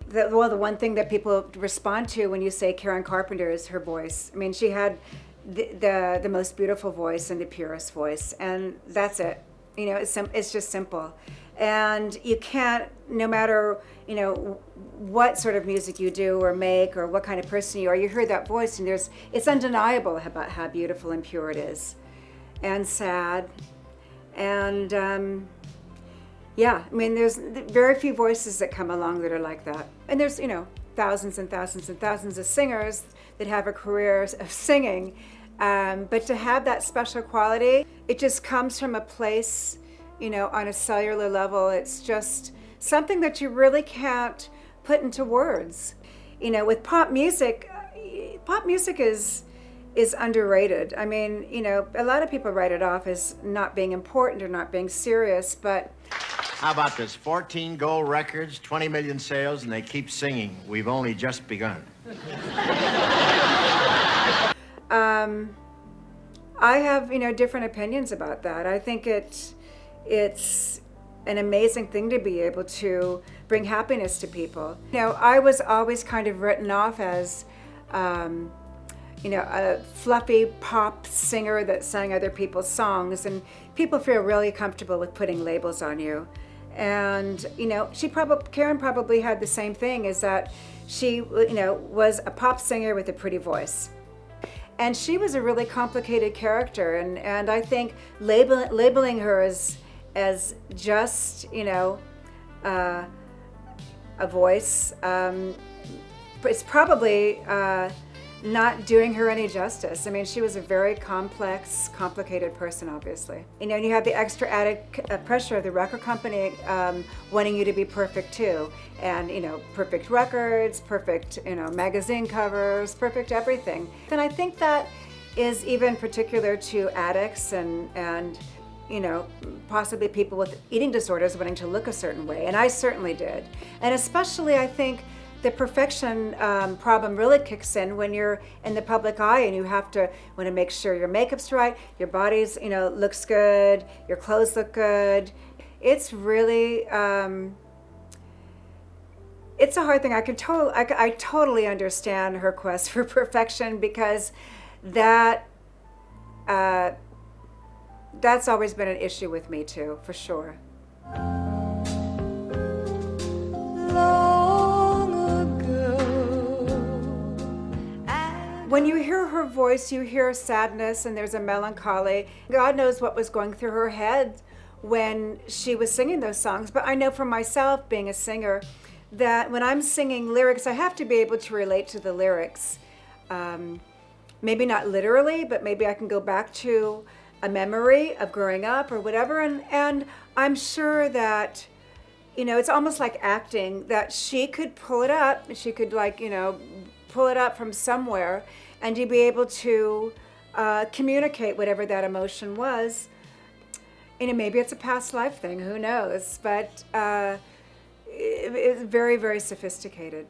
the one thing that people respond to when you say Karen Carpenter is her voice. I mean, she had the most beautiful voice and the purest voice, and that's it. You know, it's just simple. And you can't, no matter, you know, what sort of music you do or make or what kind of person you are, you hear that voice and it's undeniable about how beautiful and pure it is, and sad. And yeah, I mean, there's very few voices that come along that are like that. And there's, you know, thousands and thousands and thousands of singers that have a career of singing. But to have that special quality, it just comes from a place, you know, on a cellular level. It's just something that you really can't put into words. You know, with pop music is underrated. I mean, you know, a lot of people write it off as not being important or not being serious, but... How about this? 14 gold records, 20 million sales, and they keep singing. We've only just begun. I have, you know, different opinions about that. I think it's an amazing thing to be able to bring happiness to people. You know, I was always kind of written off as, you know, a fluffy pop singer that sang other people's songs, and people feel really comfortable with putting labels on you. And, you know, Karen probably had the same thing, is that she, you know, was a pop singer with a pretty voice. And she was a really complicated character, and I think labeling her as just, you know, a voice, it's probably not doing her any justice. I mean, she was a very complex, complicated person, obviously. You know, and you have the extra added pressure of the record company wanting you to be perfect too. And, you know, perfect records, perfect, you know, magazine covers, perfect everything. And I think that is even particular to addicts and you know, possibly people with eating disorders wanting to look a certain way. And I certainly did. And especially, I think, the perfection problem really kicks in when you're in the public eye and you want to make sure your makeup's right, your body's, you know, looks good, your clothes look good. It's really, it's a hard thing. I totally understand her quest for perfection, because that's always been an issue with me too, for sure. When you hear her voice, you hear sadness and there's a melancholy. God knows what was going through her head when she was singing those songs. But I know for myself, being a singer, that when I'm singing lyrics, I have to be able to relate to the lyrics. Maybe not literally, but maybe I can go back to a memory of growing up or whatever. And I'm sure that, you know, it's almost like acting, that she could pull it up. She could, like, you know, pull it up from somewhere, and to be able to communicate whatever that emotion was. You know, maybe it's a past life thing, who knows? But it's very, very sophisticated.